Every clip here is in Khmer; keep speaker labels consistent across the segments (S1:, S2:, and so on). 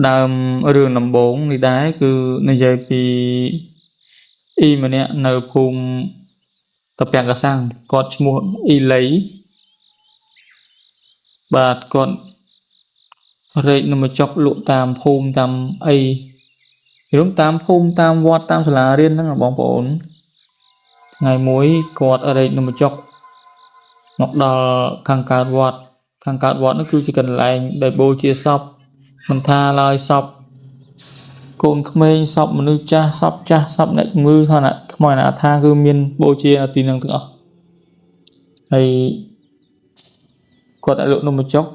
S1: ដើមរឿងដំបូងនេះដែរគឺនិយាយពីអ៊ីម្នាក់នៅភូមិតាពាំងកសាំងគាត់ឈ្មោះអ៊ីលីបាទគាត់រែកនំចុកលក់តាមភូមិតាមអីរួមតាមភូមិតាមវត្តតាមសាលារៀនហ្នឹងបងប្អូនថ្ងៃមួយគាត់រែកនំចុកមកដល់ខាងកើតវត្តនោះគឺជាកន្លែងដែលបូជាសពមិនថាឡើយសពកូនក្មេងសពមនុស្សចាស់សពអ្នកជំងឺឋានៈខ្មោចអនាថាគឺមានបូជានៅទីហ្នឹងទាំងអស់ហើយគាត់ឲ្យលក់នំចុក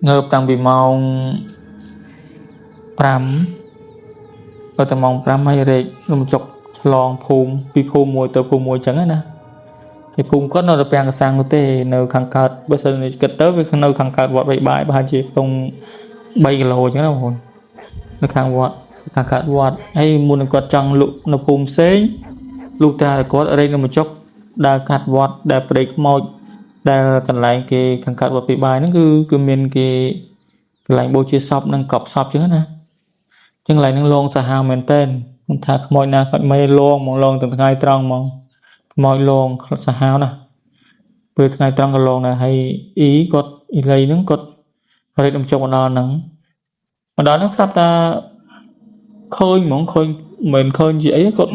S1: ងើបតាំងពីម៉ោង5ដល់តែម៉ោង5ហើយរែកនំចុកឆ្លងភូមិពីភូមិមួយទៅភូមិមួយចឹងណាហើយភូមិគាត់នៅតែពាំងកសាំងនោះទេនៅខាងកើតបើសិនជាគិតទៅវានៅខាងកើតវត្តបីបាយប្រហែលជាក្នុង3គីឡូចឹងណាបងប្អូននៅខាងវត្តខាងកើតវត្តហើយមុននឹងគាត់ចង់លក់នៅភូមិផ្សេងលុះតែគាត់រែកនំចុកដើរកាត់វត្តដែលព្រៃខ្មោចដែលកន្លែងគេខាងកើតវត្តពីបាយហ្នឹងគឺមានគេកន្លែងបូជាសពនិងកប់សពចឹងណាចឹងកន្លែងហ្នឹងលងសាហាវមែនតើមិនថាខ្មោចណាគាត់មិនលងមកលងទាំងថ្ងៃត្រង់ហ្មងខ្មោចលងសាហាវណាពេលថ្ងៃត្រង់ក៏លងដែរហើយអ៊ីគាត់អ៊ីលីហ្នឹងគាត់រែកនំចុកមកដល់ហ្នឹងស្រាប់តែឃើញហ្មងឃើញមិនឃើញជាអីគាត់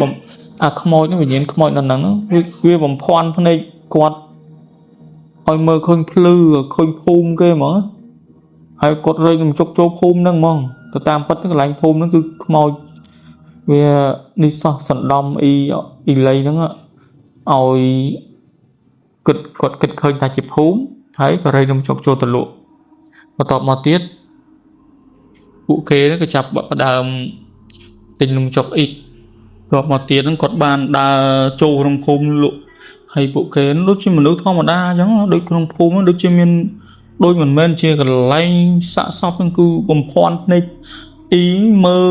S1: អាខ្មោចហ្នឹងវិញ្ញាណខ្មោចនៅហ្នឹងវាបំភាន់ភ្នែកគាត់ឲ្យមើលឃើញភ្លឺឃើញភូមិគេហ្មងហើយគាត់រែកនំចុកចូលភូមិហ្នឹងហ្មងទៅតាមពិតកន្លែងភូមិហ្នឹងគឺខ្មោចវានេះសោះសណ្ដំអ៊ីលីហ្នឹងឲ្យគាត់គិតឃើញថាជាភូមិហើយក៏រែកនំចុកចូលទៅលក់បន្ទាប់មកទៀតពួកគេហ្នឹងក៏ចាប់ផ្ដើមទិញនំចុកអ៊ីបន្ទាប់មកទៀតហ្នឹងគាត់បានដើរចូលក្នុងភូមិលក់ហើយពួកគេដូចជាមនុស្សធម្មតាអញ្ចឹងដូចក្នុងភូមិដូចជាមានដូចមិនមែនជាកន្លែងសាកសពហ្នឹងគឺបំភាន់ភ្នែកអ៊ីមើល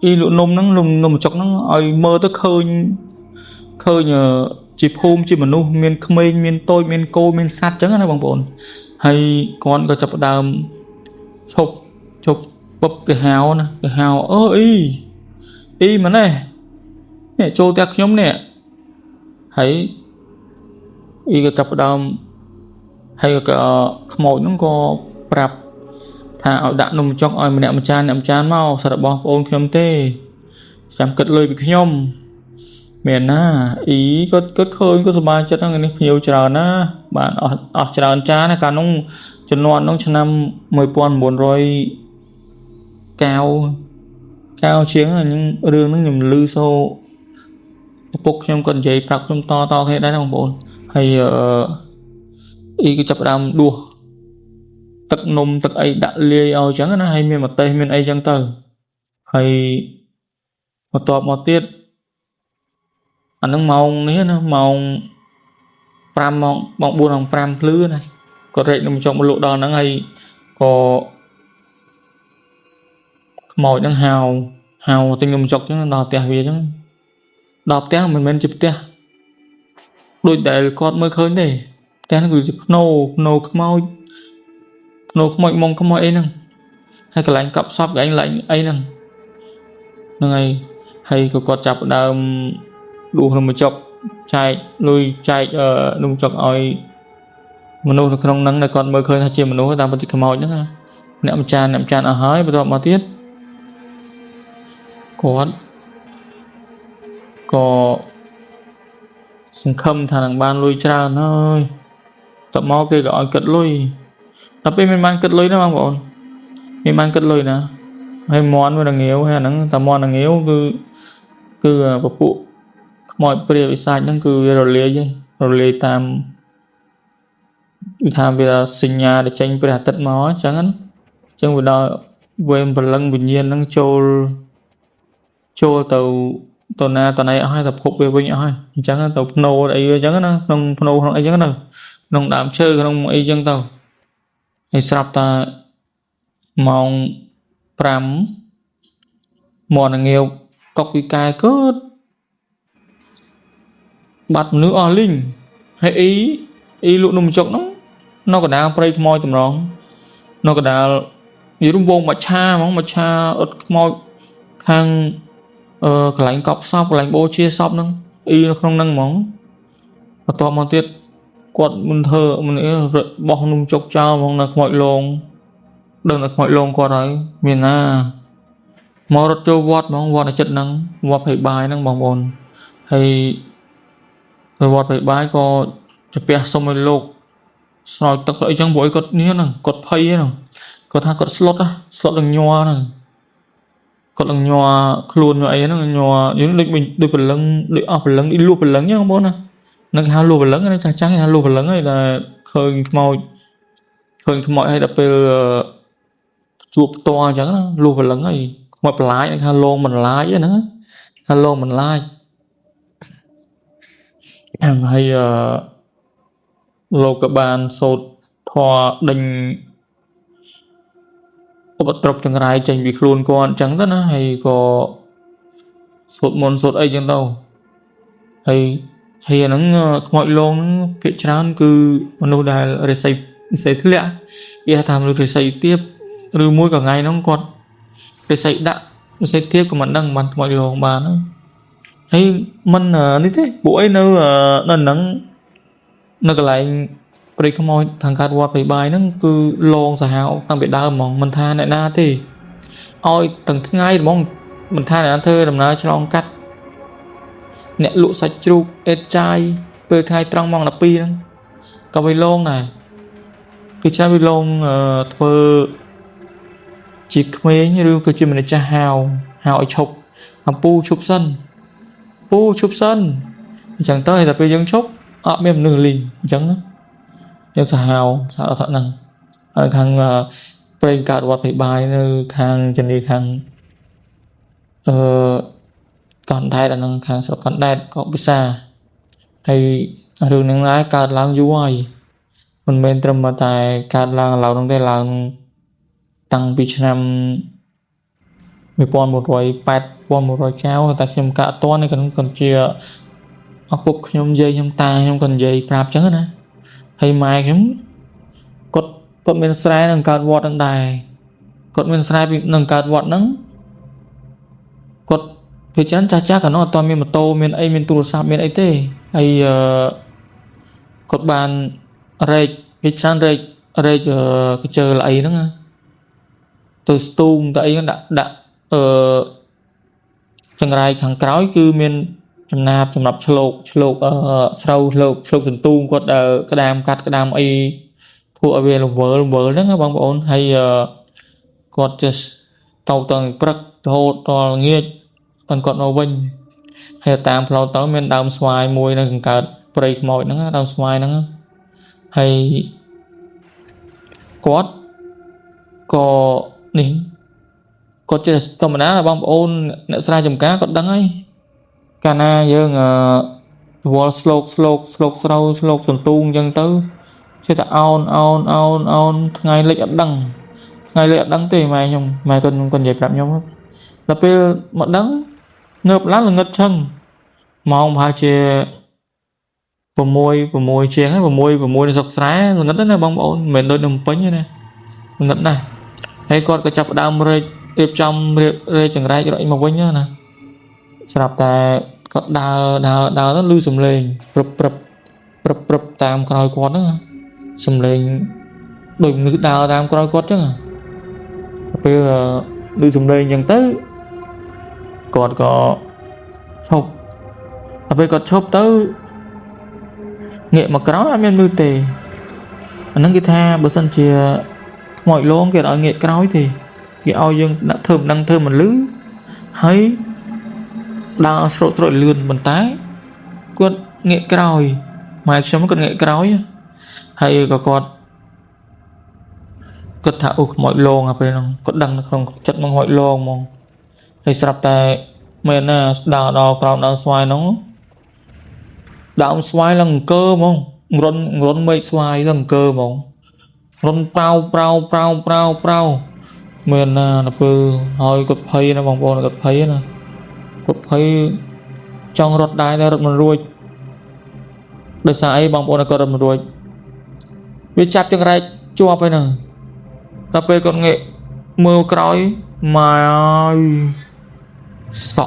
S1: អ៊ីលក់នំហ្នឹងនំចុកហ្នឹងឲ្យមើលទៅឃើញជាភូមិជាមនុស្សមានក្មេងមានតូចមានគោមានសត្វអញ្ចឹងណាបងប្អូនហើយគាត់ក៏ចាប់ផ្ដើមឈប់ពុបគេហៅណាគេហៅអឺអ៊ីមែនទេនេះចូលផ្ទះខ្ញុំនេះហើយអ៊ីក៏ចាប់ផ្ដើមហើយក៏ខ្មោចហ្នឹងក៏ប្រាប់ថាឲ្យដាក់នំចុកឲ្យម្នាក់ម្ចាស់មកសិតរបស់បងប្អូនខ្ញុំទេចាំគិតលុយពីខ្ញុំមែនណាអ៊ីគាត់ឃើញគាត់សប្បាយចិត្តហ្នឹងនេះភ្ញៀវច្រើនណាបានអស់ច្រើនចាណាកាលនោះជំនាន់នោះឆ្នាំ1900កៅជាងហ្នឹងរឿងហ្នឹងខ្ញុំឮសូឪពុកខ្ញុំគាត់និយាយប្រាប់ខ្ញុំតគ្នាដែរណាបងប្អូនហើយអ៊ីក៏ចាប់ផ្ដើមដួសទឹកនំទឹកអីដាក់លាយឲ្យអញ្ចឹងណាហើយមានម្ទេសមានអីអញ្ចឹងទៅហើយបន្ទាប់មកទៀតអានឹងម៉ោងនេះណាម៉ោង5ម៉ោង4ម៉ោង5ភ្លឺណាគាត់រែកនំចុកមកលក់ដល់ហ្នឹងហើយក៏ខ្មោចហ្នឹងហៅទិញនំចុកអញ្ចឹងដល់ផ្ទះវាអញ្ចឹងដល់ផ្ទះមិនមែនជាផ្ទះដូចដែលគាត់មើលឃើញទេផ្ទះហ្នឹងគឺជាភ្នោខ្មោចម៉ងខ្មោចអីហ្នឹងហើយកន្លែងកប់សពកន្លែងអីហ្នឹងហើយក៏គាត់ចាប់ដើមដួសនំចុកចែកលុយចែកនំចុកឲ្យមនុស្សនៅក្នុងហ្នឹងដែលគាត់មើលឃើញថាជាមនុស្សតាមពិតជាខ្មោចហ្នឹងណាអ្នកម្ចាស់អស់ហើយបន្ទាប់មកទៀតគាត់ក៏សង្ឃឹមថានឹងបានលុយច្រើនហើយតបមកគេក៏ឲ្យគិតលុយដល់ពេលមិនបានគិតលុយណាបងប្អូនមានបានគិតលុយណាហើយមន់វាងាវហើយអាហ្នឹងតែមន់ងាវគឺពពួកខ្មោចព្រាយវិសាចហ្នឹងគឺវារលាយតាមវាថាវាសញ្ញាដែលចេញព្រះអាទិត្យមកអញ្ចឹងវាដល់វេមព្រលឹងវិញ្ញាណហ្នឹងចូលទៅណាតណៃអស់ហើយទៅភពវាវិញអស់ហើយអញ្ចឹងទៅភ្នោអីអញ្ចឹងណាក្នុងភ្នោក្នុងអីអញ្ចឹងទៅក្នុងដើមឈើក្នុងអីអញ្ចឹងទៅហើយស្រាប់តែម៉ោង5មន់ងាវកុកពីកែកើតបាត់មនុស្សអស់លីងហើយអ៊ីលក់នំចុកហ្នឹងនៅកណ្ដាលព្រៃខ្មោចតម្រងនៅកណ្ដាល និយាយរួមវងមកឆាហ្មងមកឆាអត់ខ្មោចខាងកន្លែងកប់សពកន្លែងបូជាសពហ្នឹងអ៊ីនៅក្នុងហ្នឹងហ្មងបន្ទាប់មកទៀតគាត់មិនធ្វើមិនបោះនំជុកចោលហ្មងនៅខ្មោចលងដឹងតែខ្មោចលងគាត់ហើយមានណាមករត់ចូលវត្តហ្មងវត្តនៅចិត្តហ្នឹងវត្តភ័យបាយហ្នឹងបងប្អូនហើយវត្តភ័យបាយក៏ជំពះសុំឲ្យលោកស្រោចទឹកអីចឹងព្រោះអីគាត់នេះហ្នឹងគាត់ភ័យហ្នឹងគាត់ថាគាត់ស្លុតនឹងញ័រហ្នឹងគាត់នឹងញ័រខ្លួនញ័រអីហ្នឹងញ័រយើងដូចព្រលឹងដូចអស់ព្រលឹងដូចលួសព្រលឹងចឹងបងប្អូនណានឹងហៅលួសព្រលឹងហ្នឹងចាស់គេហៅលួសព្រលឹងហើយដែលឃើញខ្មោចហើយដល់ពេលជួបផ្ទាល់អញ្ចឹងណាលួសព្រលឹងហើយខ្មោចបន្លាចហ្នឹងហៅលងបន្លាចហ្នឹងហៅលងបន្លាចហើយលោកក៏បានសូត្រធម៌ដេញឧបទ្រពចង្រៃចេញពីខ្លួនគាត់អញ្ចឹងទៅណាហើយក៏សូត្រមន្តសូត្រអីចឹងទៅហើយអាហ្នឹងខ្មោចលងហ្នឹងភាគច្រើនគឺមនុស្សដែលរិស័យធ្លាក់គេថាមនុស្សរិស័យទាបឬមួយក៏ថ្ងៃហ្នឹងគាត់រិស័យដាក់រិស័យទាបក៏មិនដឹងបានខ្មោចលងបានហើយមិននេះទេពួកអីនៅហ្នឹងនៅកន្លែងព្រៃខ្មោចខាងកើតវត្តភ័យបាយហ្នឹងគឺលងសាហាវតាំងពីដើមហ្មងមិនថាអ្នកណាទេឲ្យទាំងថ្ងៃហ្មងមិនថាអ្នកណាធ្វើដំណើរឆ្លងកាត់អ្នកលក់សាច់ជ្រូកអេតចាយពេលថ្ងៃត្រង់ម៉ោង12ហ្នឹងក៏វាលងដែរគឺចាំវាលងធ្វើជាក្មេងឬក៏ជាមនុស្សចាស់ហៅឲ្យឈប់អំពូឈប់សិនអញ្ចឹងទៅតែពេលយើងឈប់អត់មានមនុស្សលីងអញ្ចឹងណាយើងសាហាវថាហ្នឹងហើយខាងព្រៃកើតវត្តភ័យបាយនៅខាងជំនាញខាងកណ្ដែតអាហ្នឹងខាងស្រុកកណ្ដែតក៏ពិសាហើយរឿងហ្នឹងដែរកើតឡើងយូរហើយមិនមែនត្រឹមតែកើតឡើងឥឡូវហ្នឹងទេឡើងតាំងពីឆ្នាំ1180 1190តែខ្ញុំកាត់អត់ទាន់គាត់ជាអពុកខ្ញុំយាយខ្ញុំតាខ្ញុំក៏និយាយប្រាប់ចឹងណាហើយម៉ែខ្ញុំគាត់មានស្រែនឹងកើតវត្តហ្នឹងដែរគាត់មានស្រែនឹងកើតវត្តហ្នឹងគាត់ពេលចឹងចាស់ក៏នោះអត់ទាន់មានម៉ូតូមានអីមានទូរស័ព្ទមានអីទេហើយគាត់បានរែកពេលច្រើនរែកកញ្ជើល្អីហ្នឹងទៅស្ទូងទៅអីហ្នឹងដាក់ចង្រៃខាងក្រោយគឺមានចំណាបសម្រាប់ឆ្លោកស្រូវឆ្លោកសន្ទូងគាត់ក្តាមកាត់ក្តាមអីធ្វើឲ្យវារវើលហ្នឹងបងប្អូនហើយគាត់ចេះទៅព្រឹករហូតដល់ល្ងាចគាត់មកវិញហើយតាមផ្លូវទៅមានដើមស្វាយមួយនៅខាងកើតព្រៃខ្មោចហ្នឹងដើមស្វាយហ្នឹងហើយគាត់ក៏នេះគាត់ចេះធម្មតាបងប្អូនអ្នកស្រែចម្ការគាត់ដឹងហើយកាលណាយើងវល់ស្លោកស្រូវស្លោកសន្ទូងអញ្ចឹងទៅចេះតែអោនថ្ងៃលិចអត់ដឹងទេម៉ែគាត់និយាយប្រាប់ខ្ញុំដល់ពេលមកដឹងងើបឡើងល្ងឹតឈឹងម៉ោងប្រហែលជា6ជាងហើយ6នៅស្រុកស្រែល្ងឹតណាបងប្អូនមិនមែនដូចនៅភ្នំពេញទេណាល្ងឹតណាស់ហើយគាត់ក៏ចាប់ផ្ដើមរៀបចំរេចង្រែករត់មកវិញណាស្រាប់តែគាត់ដើរទៅឮសំឡេងព្រឹបតាមក្រោយគាត់ហ្នឹងសំឡេងដូចងឹតដើរតាមក្រោយគាត់ចឹងពេលឮសំឡេងអញ្ចឹងទៅគាត់ក៏ឈប់ដល់ពេលគាត់ឈប់ទៅងាកមកក្រោយអត់មានមើលទេអាហ្នឹងគេថាបើសិនជាខ្មោចលងគេអត់ឲ្យងាកក្រោយទេគេឲ្យយើងដាក់ធ្វើមិនដឹងធ្វើមិនលឺហើយដើរស្រោចលឿនប៉ុន្តែគាត់ងាកក្រោយម៉ែខ្ញុំគាត់ងាកក្រោយហើយក៏គាត់ថាអូខ្មោចលងអាពេលហ្នឹងគាត់ដឹងនៅក្នុងចិត្តមកខ្មោចលងហ្មងហើយស្រាប់តែមែនណាដល់ក្រោមដើមស្វាយហ្នឹងដើមស្វាយឡើងអង្គើហ្មងរុនមេឃស្វាយឡើងអង្គើហ្មងរុនប្រោមែនណាដល់ពេលហើយគាត់ភ័យណាបងប្អូនគាត់ភ័យចង់រត់ដែររត់មិនរួចដោយសារអីបងប្អូនគាត់រត់មិនរួចវាចាប់ចង្រែកជាប់ហើយហ្នឹងដល់ពេលគាត់ងាក mưa cõi mà sợ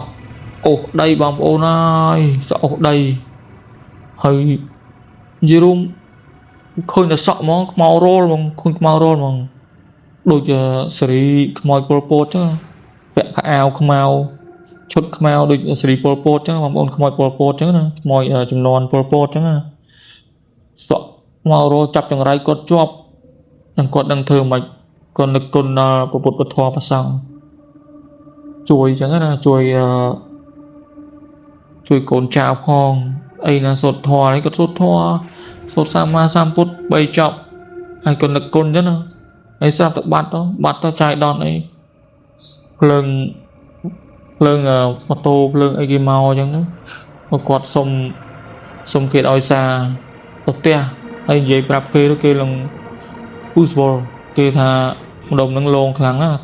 S1: ổ đây bằng ôn ơi sợ ổ đây hơi gì luôn khơi là sợ mong màu rô mong khơi màu rô mong đôi giờ sri mồi pol chứ vẽ khá ao không ao chốt không ao đôi sri pol chứ bằng ôn mồi pol chứ nè mồi chùm non pol chứ nè sợ màu rô chập chẳng rai cột chọp đang cột đang thơ mạch còn lực con bột thoa và xong chuối chẳng là chuối cồn trào phong ấy là sốt thoa đấy có sốt thoa sốt sama samput bay chọc hay còn lực cồn chứ nào ấy sao tự bắt đó chạy đòn ấy lưng photo lưng ấy cái màu chẳng nữa một quạt sông kiệt oi xa tóc tia ấy vậy bạp kê lần football kê tha đồng nâng lông kháng á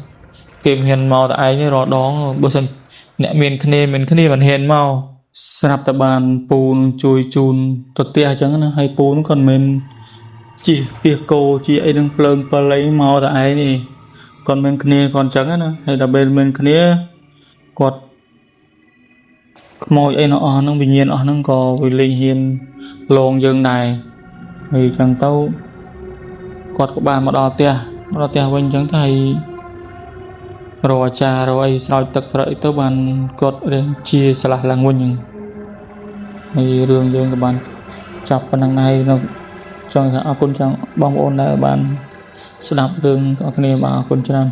S1: kèm hiền màu tại như rõ đó bữa sân nè miền khné mình hiền màu sạp tập bàn pùn chui chun tật tia chẳng hay pùn còn mình chỉ việc cô chỉ ấy đừng lơn pa lấy màu tại này còn mình khné còn chẳng á hay là bên mình khné quạt màu ấy nó bị nhiên nó có vì linh hiền lông dương này vì phần tâu quạt của bạn mà đo tia bên chẳng thấy rồi cha rồi sao tất cả tới bạn cột đến chia sẻ là nguyên nhân thì đường dương của bạn chập phần này nó cho con chẳng bong ôn lại bạn sẽ đạp đường các anh em bà con chân